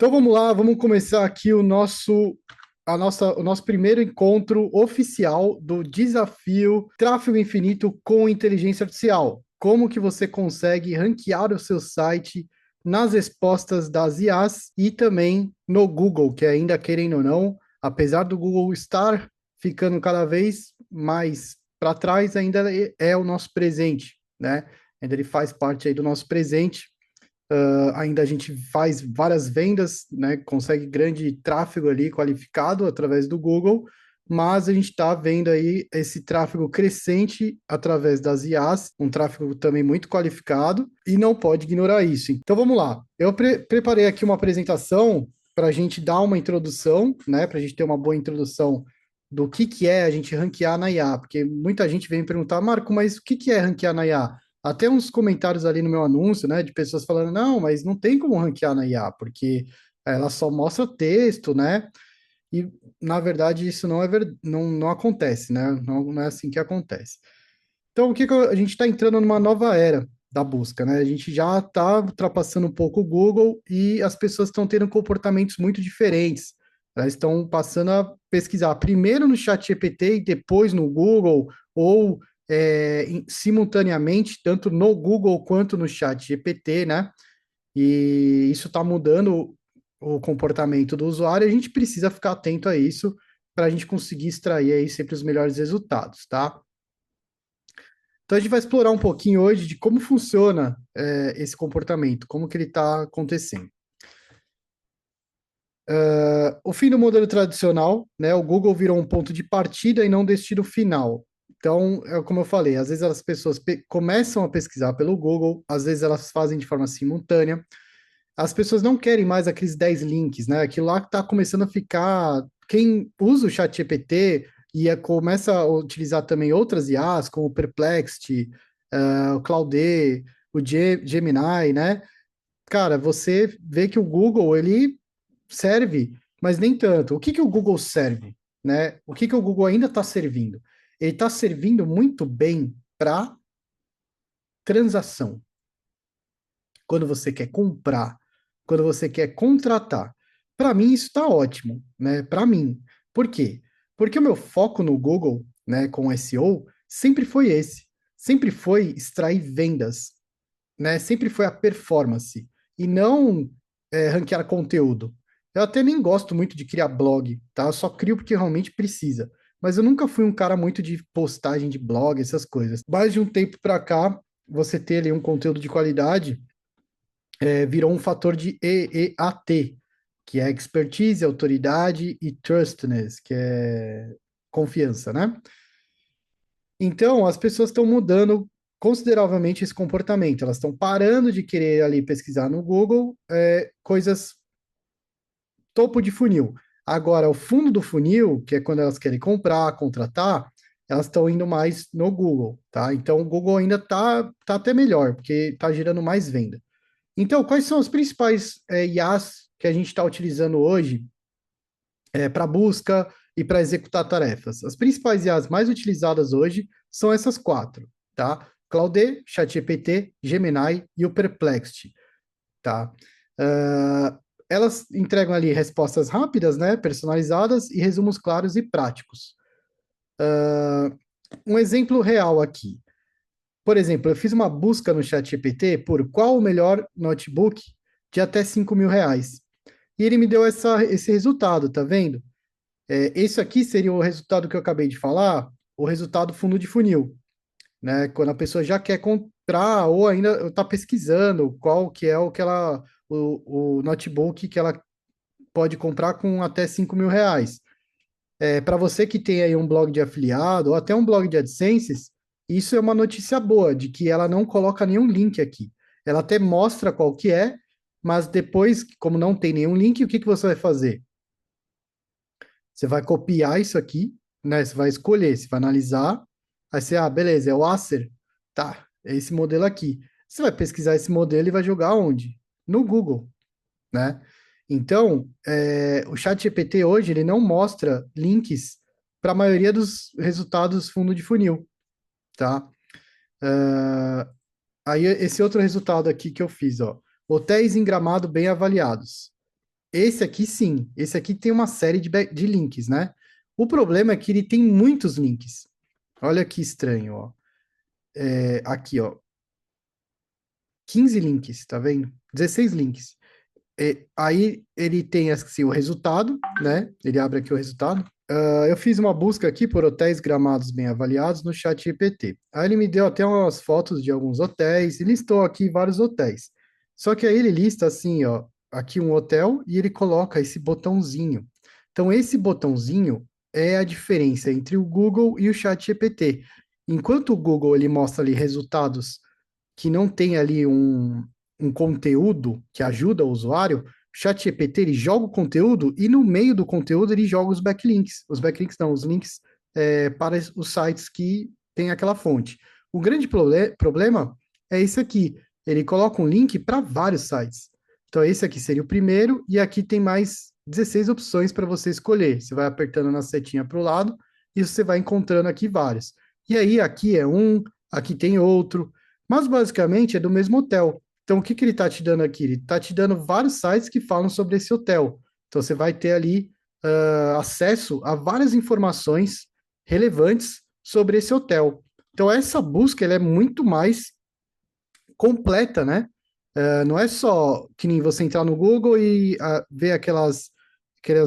Então vamos lá, vamos começar aqui o nosso primeiro encontro oficial do desafio Tráfego Infinito com Inteligência Artificial. Como que você consegue ranquear o seu site nas respostas das IAs e também no Google, que ainda querendo ou não, apesar do Google estar ficando cada vez mais para trás, ainda é o nosso presente, né? Ainda ele faz parte aí do nosso presente. Ainda a gente faz várias vendas, né? Consegue grande tráfego ali qualificado através do Google, mas a gente está vendo aí esse tráfego crescente através das IAs, um tráfego também muito qualificado, e não pode ignorar isso. Então vamos lá. Eu preparei aqui uma apresentação para a gente dar uma introdução, né? Para a gente ter uma boa introdução do que é a gente ranquear na IA, porque muita gente vem perguntar, Marco, mas o que é ranquear na IA? Até uns comentários ali no meu anúncio, né, de pessoas falando, não, mas não tem como ranquear na IA, porque ela só mostra texto, né? E, na verdade, isso não acontece, né? Não é assim que acontece. Então, a gente está entrando numa nova era da busca, né? A gente já está ultrapassando um pouco o Google e as pessoas estão tendo comportamentos muito diferentes. Elas estão passando a pesquisar primeiro no ChatGPT e depois no Google, ou simultaneamente, tanto no Google quanto no ChatGPT, né? E isso está mudando o comportamento do usuário. A gente precisa ficar atento a isso para a gente conseguir extrair aí sempre os melhores resultados, tá? Então a gente vai explorar um pouquinho hoje de como funciona esse comportamento, como que ele está acontecendo. O fim do modelo tradicional, né? O Google virou um ponto de partida e não destino final. Então, como eu falei, às vezes as pessoas começam a pesquisar pelo Google, às vezes elas fazem de forma simultânea. As pessoas não querem mais aqueles 10 links, né? Aquilo lá que está começando a ficar. Quem usa o ChatGPT e começa a utilizar também outras IAs, como o Perplexity, o Claude, o Gemini, né? Cara, você vê que o Google, ele serve, mas nem tanto. O que que o Google serve, né? O que que o Google ainda está servindo? Ele está servindo muito bem para transação. Quando você quer comprar, quando você quer contratar. Para mim, isso está ótimo, né? Para mim. Por quê? Porque o meu foco no Google, né, com SEO, sempre foi esse. Sempre foi extrair vendas, né? Sempre foi a performance. E não ranquear conteúdo. Eu até nem gosto muito de criar blog, tá? Eu só crio porque realmente precisa. Mas eu nunca fui um cara muito de postagem de blog, essas coisas. Mais de um tempo para cá, você ter ali um conteúdo de qualidade virou um fator de EEAT, que é expertise, autoridade e trustness, que é confiança, né? Então, as pessoas estão mudando consideravelmente esse comportamento. Elas estão parando de querer ali pesquisar no Google coisas topo de funil. Agora, o fundo do funil, que é quando elas querem comprar, contratar, elas estão indo mais no Google, tá? Então, o Google ainda tá até melhor, porque está gerando mais venda. Então, quais são os principais IAs que a gente está utilizando hoje para busca e para executar tarefas? As principais IAs mais utilizadas hoje são essas quatro, tá? Claude, ChatGPT, Gemini e o Perplexity, tá? Uh, Elas entregam ali respostas rápidas, né, personalizadas e resumos claros e práticos. Um exemplo real aqui. Por exemplo, eu fiz uma busca no ChatGPT por qual o melhor notebook de até R$ 5.000. E ele me deu esse resultado, tá vendo? Esse aqui seria o resultado que eu acabei de falar, o resultado fundo de funil, né? Quando a pessoa já quer comprar ou ainda está pesquisando qual que é o notebook que ela pode comprar com até R$ 5.000. Para você que tem aí um blog de afiliado ou até um blog de AdSense, isso é uma notícia boa, de que ela não coloca nenhum link aqui. Ela até mostra qual que é, mas depois, como não tem nenhum link, o que que você vai fazer? Você vai copiar isso aqui, né? Você vai escolher, você vai analisar, aí você, beleza, é o Acer, tá, é esse modelo aqui. Você vai pesquisar esse modelo e vai jogar onde? No Google, né? Então, o ChatGPT hoje ele não mostra links para a maioria dos resultados fundo de funil, tá? Ah, Aí esse outro resultado aqui que eu fiz, ó, hotéis em Gramado bem avaliados. Esse aqui sim, esse aqui tem uma série de links, né? O problema é que ele tem muitos links. Olha que estranho, ó. Aqui, ó, 15 links, tá vendo? 16 links. Aí ele tem assim, o resultado, né? Ele abre aqui o resultado. Eu fiz uma busca aqui por hotéis gramados bem avaliados no chat GPT. Aí ele me deu até umas fotos de alguns hotéis e listou aqui vários hotéis. Só que aí ele lista assim, ó, aqui um hotel e ele coloca esse botãozinho. Então esse botãozinho é a diferença entre o Google e o chat GPT. Enquanto o Google ele mostra ali resultados que não tem ali um conteúdo que ajuda o usuário, o ChatGPT ele joga o conteúdo e no meio do conteúdo ele joga os backlinks. Os backlinks não, os links para os sites que tem aquela fonte. O grande problema é esse aqui. Ele coloca um link para vários sites. Então, esse aqui seria o primeiro, e aqui tem mais 16 opções para você escolher. Você vai apertando na setinha para o lado e você vai encontrando aqui vários. E aí, aqui é um, aqui tem outro. Mas basicamente é do mesmo hotel. Então, o que que ele está te dando aqui? Ele está te dando vários sites que falam sobre esse hotel. Então, você vai ter ali acesso a várias informações relevantes sobre esse hotel. Então, essa busca ela é muito mais completa, né? Não é só que nem você entrar no Google e ver aquelas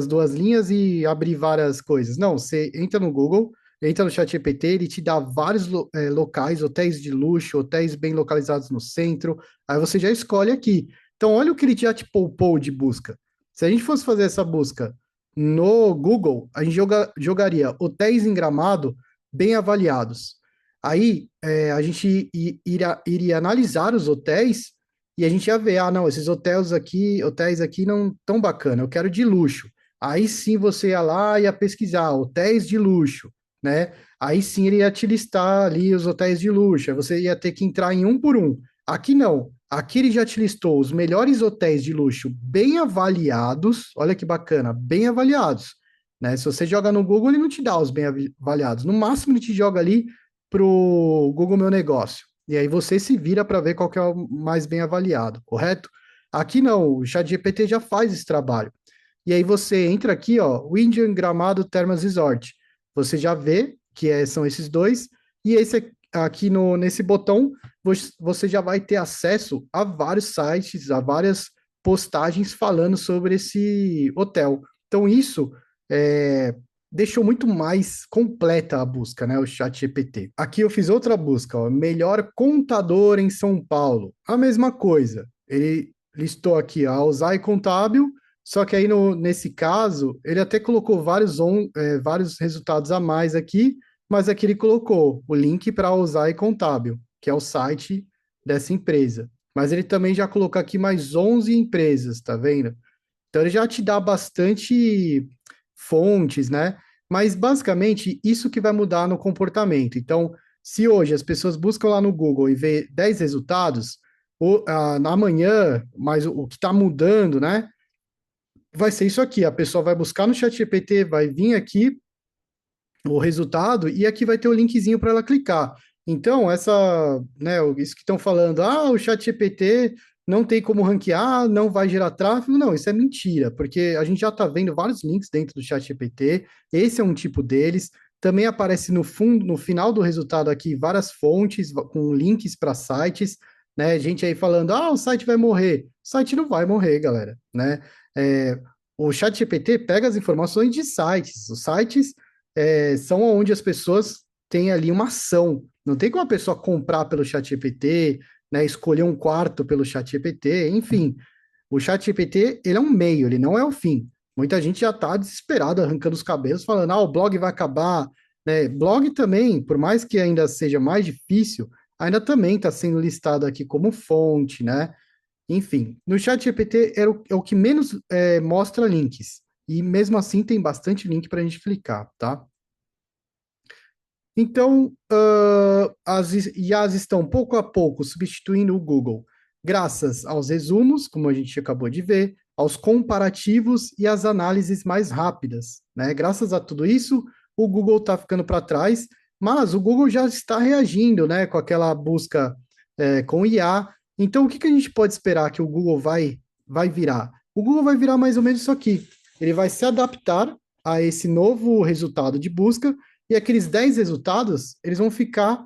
duas linhas e abrir várias coisas. Não, você entra no Google, entra no ChatGPT, ele te dá vários locais, hotéis de luxo, hotéis bem localizados no centro, aí você já escolhe aqui. Então, olha o que ele já te poupou de busca. Se a gente fosse fazer essa busca no Google, a gente jogaria hotéis em Gramado bem avaliados. Aí, a gente iria analisar os hotéis e a gente ia ver, ah, não, esses hotéis aqui não tão bacana, eu quero de luxo. Aí sim você ia lá e ia pesquisar hotéis de luxo, né? Aí sim ele ia te listar ali os hotéis de luxo, aí você ia ter que entrar em um por um. Aqui não. Aqui ele já te listou os melhores hotéis de luxo bem avaliados. Olha que bacana, bem avaliados, né? Se você joga no Google, ele não te dá os bem avaliados. No máximo ele te joga ali pro Google Meu Negócio. E aí você se vira para ver qual que é o mais bem avaliado, correto? Aqui não, o ChatGPT já faz esse trabalho. E aí você entra aqui, ó, Windian Gramado Termas Resort. Você já vê que são esses dois, e esse aqui nesse botão você já vai ter acesso a vários sites, a várias postagens falando sobre esse hotel. Então isso é, deixou muito mais completa a busca, né, o ChatGPT. Aqui eu fiz outra busca, ó, melhor contador em São Paulo. A mesma coisa. Ele listou aqui a Alzai Contábil, só que aí nesse caso, ele até colocou vários resultados a mais aqui, mas aqui ele colocou o link para a Alzai Contábil, que é o site dessa empresa. Mas ele também já colocou aqui mais 11 empresas, tá vendo? Então ele já te dá bastante fontes, né? Mas basicamente isso que vai mudar no comportamento. Então, se hoje as pessoas buscam lá no Google e vê 10 resultados, amanhã, mas o que está mudando, né? Vai ser isso aqui. A pessoa vai buscar no ChatGPT, vai vir aqui o resultado e aqui vai ter o linkzinho para ela clicar. Então, isso que estão falando, o ChatGPT não tem como ranquear, não vai gerar tráfego, não, isso é mentira, porque a gente já está vendo vários links dentro do ChatGPT, esse é um tipo deles. Também aparece no fundo, no final do resultado aqui, várias fontes com links para sites, né? Gente aí falando, o site vai morrer. O site não vai morrer, galera, né? É, o ChatGPT pega as informações de sites. Os sites são onde as pessoas têm ali uma ação. Não tem como a pessoa comprar pelo ChatGPT, né, escolher um quarto pelo ChatGPT, enfim. O ChatGPT, ele é um meio, ele não é o fim. Muita gente já está desesperada, arrancando os cabelos, falando, o blog vai acabar, né? Blog também, por mais que ainda seja mais difícil, ainda também está sendo listado aqui como fonte, né? Enfim, no ChatGPT é o que menos mostra links. E mesmo assim tem bastante link para a gente clicar, tá? Então, as IAs estão pouco a pouco substituindo o Google, graças aos resumos, como a gente acabou de ver, aos comparativos e às análises mais rápidas, né? Graças a tudo isso, o Google está ficando para trás, mas o Google já está reagindo, né, com aquela busca com IA. Então, o que que a gente pode esperar que o Google vai virar? O Google vai virar mais ou menos isso aqui. Ele vai se adaptar a esse novo resultado de busca e aqueles 10 resultados, eles vão ficar,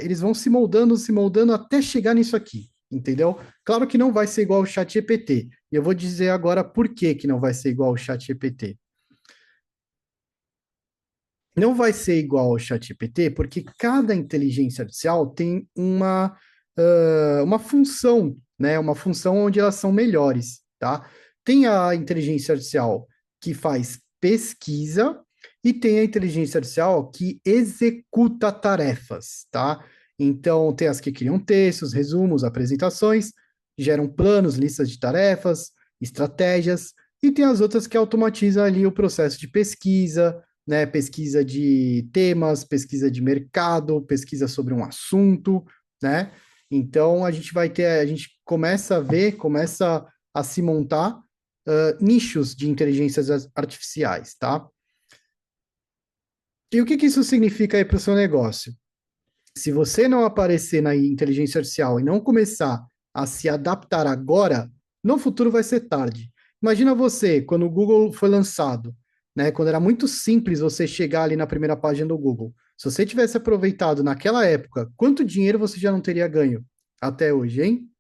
eles vão se moldando até chegar nisso aqui, entendeu? Claro que não vai ser igual ao ChatGPT. E eu vou dizer agora por que que não vai ser igual ao ChatGPT. Não vai ser igual ao ChatGPT, porque cada inteligência artificial tem uma função, né? Uma função onde elas são melhores, tá? Tem a inteligência artificial que faz pesquisa e tem a inteligência artificial que executa tarefas, tá? Então, tem as que criam textos, resumos, apresentações, geram planos, listas de tarefas, estratégias, e tem as outras que automatizam ali o processo de pesquisa, né, pesquisa de temas, pesquisa de mercado, pesquisa sobre um assunto, né? Então a gente começa a ver, começa a se montar nichos de inteligências artificiais, tá? E o que que isso significa aí para o seu negócio? Se você não aparecer na inteligência artificial e não começar a se adaptar agora, no futuro vai ser tarde. Imagina você, quando o Google foi lançado, né, quando era muito simples você chegar ali na primeira página do Google. Se você tivesse aproveitado naquela época, quanto dinheiro você já não teria ganho até hoje, hein?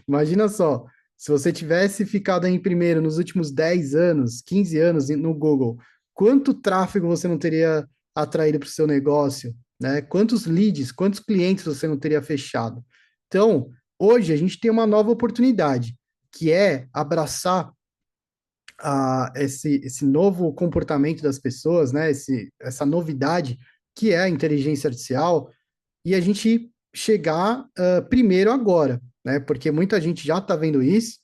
Imagina só, se você tivesse ficado aí em primeiro nos últimos 10 anos, 15 anos no Google, quanto tráfego você não teria atraído para o seu negócio, né? Quantos leads, quantos clientes você não teria fechado? Então, hoje a gente tem uma nova oportunidade, que é abraçar esse novo comportamento das pessoas, né? Essa novidade que é a inteligência artificial, e a gente chegar primeiro agora, né? Porque muita gente já está vendo isso,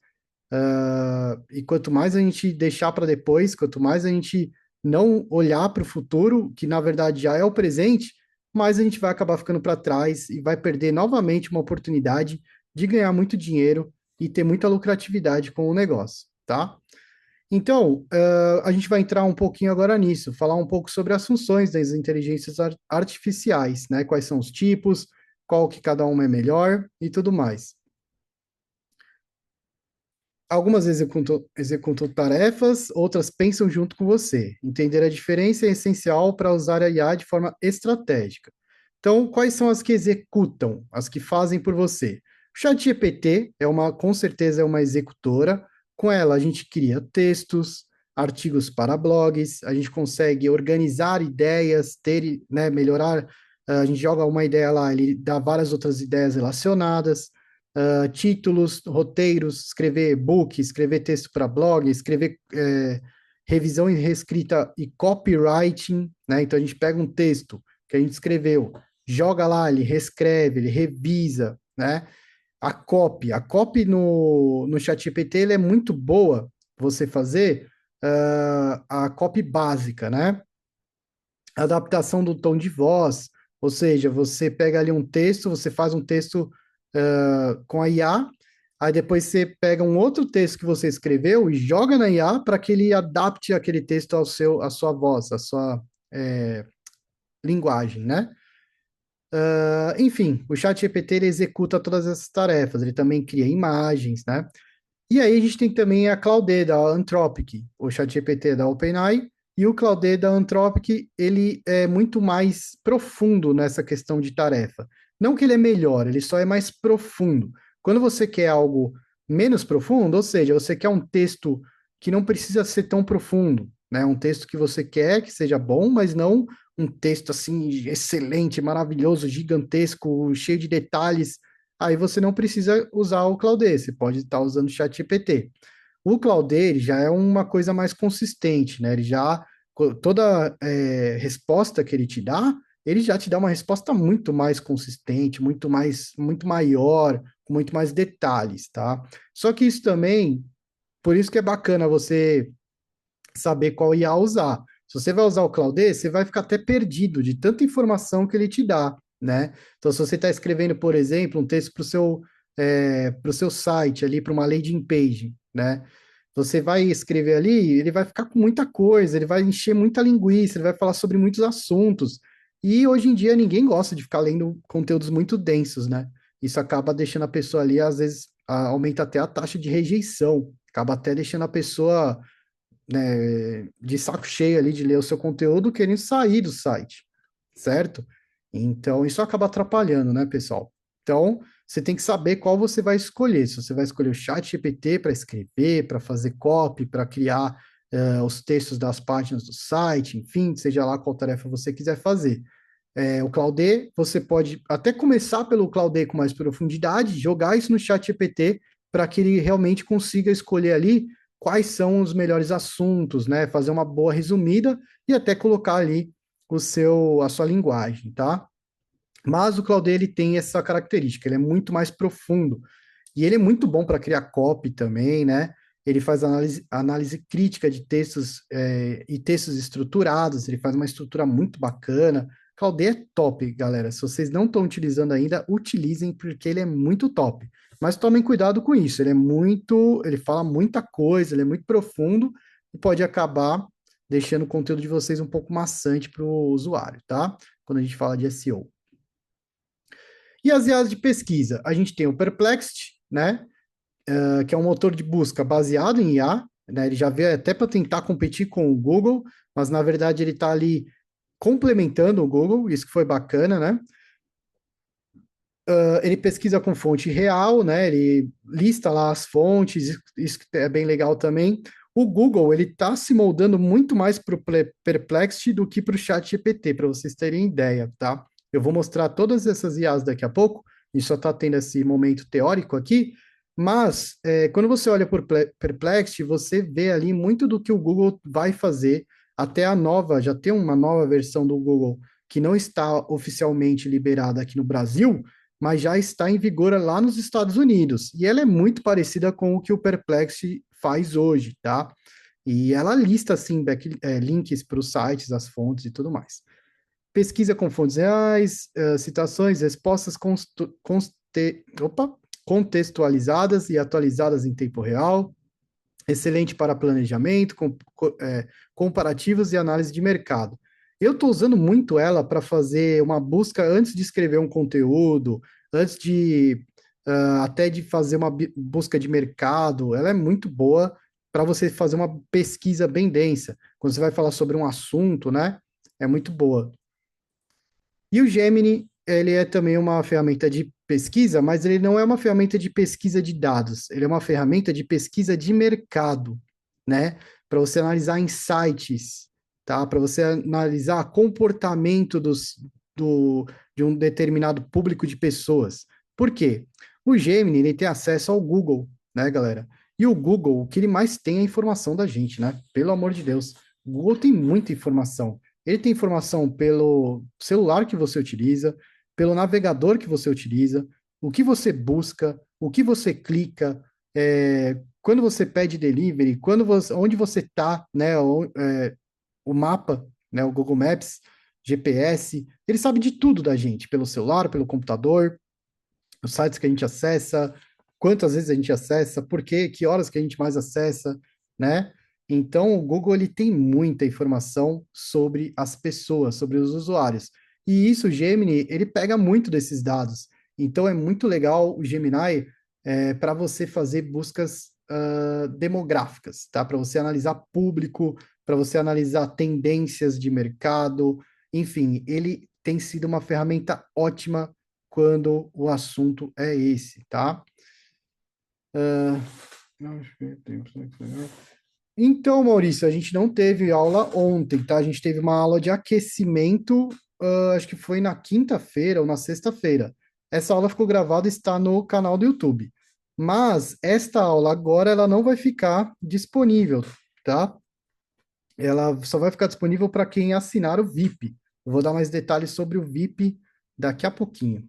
e quanto mais a gente deixar para depois, quanto mais a gente não olhar para o futuro, que na verdade já é o presente, mais a gente vai acabar ficando para trás e vai perder novamente uma oportunidade de ganhar muito dinheiro e ter muita lucratividade com o negócio, tá? Então, a gente vai entrar um pouquinho agora nisso, falar um pouco sobre as funções das inteligências artificiais, né? Quais são os tipos, qual que cada uma é melhor e tudo mais. Algumas executam tarefas, outras pensam junto com você. Entender a diferença é essencial para usar a IA de forma estratégica. Então, quais são as que executam, as que fazem por você? O ChatGPT com certeza é uma executora. Com ela, a gente cria textos, artigos para blogs, a gente consegue organizar ideias, né, melhorar. A gente joga uma ideia lá, ele dá várias outras ideias relacionadas, títulos, roteiros, escrever book, escrever texto para blog, escrever revisão e reescrita e copywriting, né? Então a gente pega um texto que a gente escreveu, joga lá, ele reescreve, ele revisa, né? A copy no ChatGPT ele é muito boa você fazer a copy básica, né? Adaptação do tom de voz, ou seja, você pega ali um texto, você faz um texto com a IA, aí depois você pega um outro texto que você escreveu e joga na IA para que ele adapte aquele texto à sua voz, à sua linguagem, né? Enfim, o ChatGPT ele executa todas essas tarefas, ele também cria imagens, né? E aí a gente tem também a Claude da Anthropic, o ChatGPT da OpenAI, e o Claude da Anthropic, ele é muito mais profundo nessa questão de tarefa. Não que ele é melhor, ele só é mais profundo. Quando você quer algo menos profundo, ou seja, você quer um texto que não precisa ser tão profundo, né? Um texto que você quer que seja bom, mas não um texto assim excelente, maravilhoso, gigantesco, cheio de detalhes. Aí você não precisa usar o Claude, você pode estar usando o ChatGPT. O Claude ele já é uma coisa mais consistente, né? Ele já, toda resposta que ele já te dá uma resposta muito mais consistente, muito maior, com muito mais detalhes, tá? Só que isso também, por isso que é bacana você saber qual IA usar. Se você vai usar o Claude, você vai ficar até perdido de tanta informação que ele te dá, né? Então, se você está escrevendo, por exemplo, um texto pro seu site ali, para uma landing page, né? Você vai escrever ali, ele vai ficar com muita coisa, ele vai encher muita linguiça, ele vai falar sobre muitos assuntos. E hoje em dia ninguém gosta de ficar lendo conteúdos muito densos, né? Isso acaba deixando a pessoa ali, às vezes, aumenta até a taxa de rejeição, acaba até deixando a pessoa, né, de saco cheio ali de ler o seu conteúdo, querendo sair do site, certo? Então, isso acaba atrapalhando, né, pessoal? Então, você tem que saber qual você vai escolher. Se você vai escolher o chat GPT para escrever, para fazer copy, para criar os textos das páginas do site, enfim, seja lá qual tarefa você quiser fazer. O Claudê, você pode até começar pelo Claudê com mais profundidade, jogar isso no chat GPT para que ele realmente consiga escolher ali quais são os melhores assuntos, né? Fazer uma boa resumida e até colocar ali a sua linguagem, tá? Mas o Claudê, ele tem essa característica, ele é muito mais profundo. E ele é muito bom para criar copy também, né? Ele faz análise crítica de textos e textos estruturados, ele faz uma estrutura muito bacana. Claudê é top, galera. Se vocês não estão utilizando ainda, utilizem, porque ele é muito top. Mas tomem cuidado com isso, ele fala muita coisa, ele é muito profundo e pode acabar deixando o conteúdo de vocês um pouco maçante para o usuário, tá? Quando a gente fala de SEO. E as IAs de pesquisa? A gente tem o Perplexity, né? Que é um motor de busca baseado em IA, né? Ele já veio até para tentar competir com o Google, mas na verdade ele está ali complementando o Google, isso que foi bacana, né? Ele pesquisa com fonte real, né? Ele lista lá as fontes, isso é bem legal também. O Google, ele está se moldando muito mais para o Perplexity do que para o ChatGPT, para vocês terem ideia, tá? Eu vou mostrar todas essas IAs daqui a pouco, a gente só está tendo esse momento teórico aqui, mas quando você olha por Perplexity, você vê ali muito do que o Google vai fazer, até a nova, já tem uma nova versão do Google que não está oficialmente liberada aqui no Brasil, mas já está em vigor lá nos Estados Unidos. E ela é muito parecida com o que o Perplexity faz hoje, tá? E ela lista, assim, links para os sites, as fontes e tudo mais. Pesquisa com fontes reais, citações, respostas contextualizadas e atualizadas em tempo real. Excelente para planejamento, comparativos e análise de mercado. Eu estou usando muito ela para fazer uma busca antes de escrever um conteúdo, antes de até de fazer uma busca de mercado. Ela é muito boa para você fazer uma pesquisa bem densa. Quando você vai falar sobre um assunto, né? É muito boa. E o Gemini, ele é também uma ferramenta de pesquisa, mas ele não é uma ferramenta de pesquisa de dados, ele é uma ferramenta de pesquisa de mercado, né? Para você analisar insights, tá? Para você analisar comportamento de um determinado público de pessoas. Por quê? O Gemini, ele tem acesso ao Google, né, galera? E o Google, o que ele mais tem é a informação da gente, né? Pelo amor de Deus. O Google tem muita informação. Ele tem informação pelo celular que você utiliza, pelo navegador que você utiliza, o que você busca, o que você clica, quando você pede delivery, onde você está, né, o mapa, né, o Google Maps, GPS, ele sabe de tudo da gente, pelo celular, pelo computador, os sites que a gente acessa, quantas vezes a gente acessa, por quê, que horas que a gente mais acessa, né? Então, o Google ele tem muita informação sobre as pessoas, sobre os usuários. E isso, o Gemini, ele pega muito desses dados. Então, é muito legal o Gemini para você fazer buscas demográficas, tá? Para você analisar público, para você analisar tendências de mercado. Enfim, ele tem sido uma ferramenta ótima quando o assunto é esse, tá? Então, Maurício, a gente não teve aula ontem, tá? A gente teve uma aula de aquecimento, acho que foi na quinta-feira ou na sexta-feira. Essa aula ficou gravada e está no canal do YouTube. Mas esta aula agora ela não vai ficar disponível, tá? Ela só vai ficar disponível para quem assinar o VIP. Eu vou dar mais detalhes sobre o VIP daqui a pouquinho.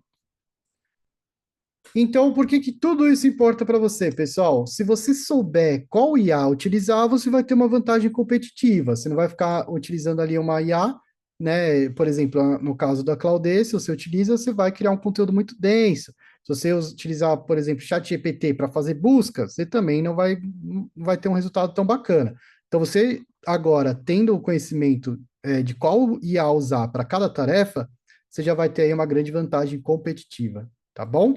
Então, por que que tudo isso importa para você, pessoal? Se você souber qual IA utilizar, você vai ter uma vantagem competitiva. Você não vai ficar utilizando ali uma IA, né? Por exemplo, no caso da Claudê, se você utiliza, você vai criar um conteúdo muito denso. Se você utilizar, por exemplo, ChatGPT para fazer busca, você também não vai ter um resultado tão bacana. Então, você agora, tendo o conhecimento, de qual IA usar para cada tarefa, você já vai ter aí uma grande vantagem competitiva, tá bom?